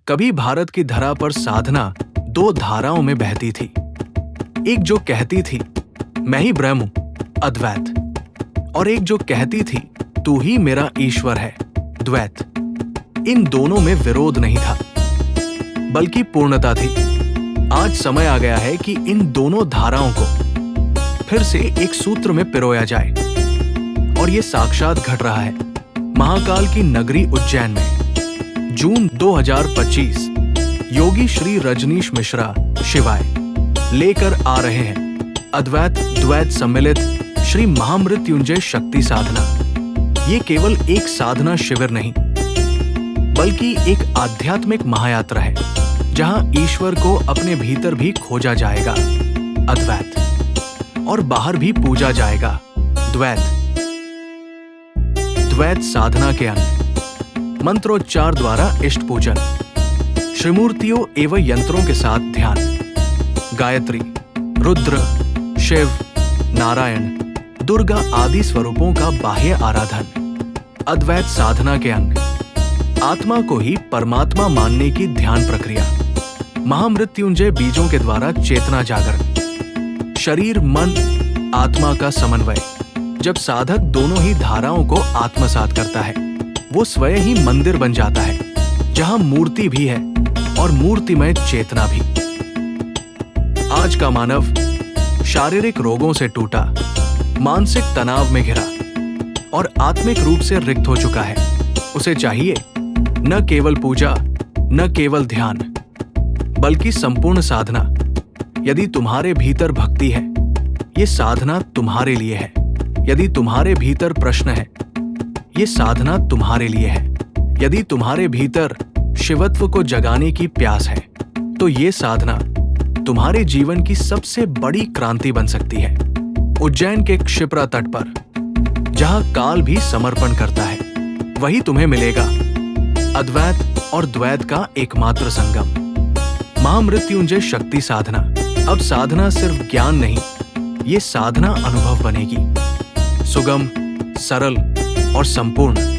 कभी भारत की धरा पर साधना दो धाराओं में बहती थी। एक जो कहती थी मैं ही ब्रह्म हूं, अद्वैत, और एक जो कहती थी तू ही मेरा ईश्वर है, द्वैत। इन दोनों में विरोध नहीं था, बल्कि पूर्णता थी। आज समय आ गया है कि इन दोनों धाराओं को फिर से एक सूत्र में पिरोया जाए, और ये साक्षात घट रहा है महाकाल की नगरी उज्जैन में। जून 2025 योगी श्री रजनीश मिश्रा शिवाय लेकर आ रहे हैं अद्वैत द्वैत सम्मिलित श्री महामृत्युंजय शक्ति साधना। ये केवल एक साधना शिविर नहीं, बल्कि एक आध्यात्मिक महायात्रा है, जहां ईश्वर को अपने भीतर भी खोजा जाएगा, अद्वैत, और बाहर भी पूजा जाएगा, द्वैत। द्वैत साधना के अंग: मंत्रोच्चार द्वारा इष्ट पूजन, श्रीमूर्तियों एवं यंत्रों के साथ ध्यान, गायत्री, रुद्र, शिव, नारायण, दुर्गा आदि स्वरूपों का बाह्य आराधन। अद्वैत साधना के अंग: आत्मा को ही परमात्मा मानने की ध्यान प्रक्रिया, महामृत्युंजय बीजों के द्वारा चेतना जागरण, शरीर मन आत्मा का समन्वय। जब साधक दोनों ही धाराओं को आत्मसात करता है, वो स्वयं ही मंदिर बन जाता है, जहां मूर्ति भी है और मूर्तिमय चेतना भी। आज का मानव शारीरिक रोगों से टूटा, मानसिक तनाव में घिरा और आत्मिक रूप से रिक्त हो चुका है। उसे चाहिए न केवल पूजा, न केवल ध्यान, बल्कि संपूर्ण साधना। यदि तुम्हारे भीतर भक्ति है, ये साधना तुम्हारे लिए है। यदि तुम्हारे भीतर प्रश्न है, ये साधना तुम्हारे लिए है। यदि तुम्हारे भीतर शिवत्व को जगाने की प्यास है, तो ये साधना तुम्हारे जीवन की सबसे बड़ी क्रांति बन सकती है। उज्जैन के क्षिप्रा तट पर, जहां काल भी समर्पण करता है, वही तुम्हें मिलेगा अद्वैत और द्वैत का एकमात्र संगम, महामृत्युंजय शक्ति साधना। अब साधना सिर्फ ज्ञान नहीं, ये साधना अनुभव बनेगी, सुगम, सरल और संपूर्ण।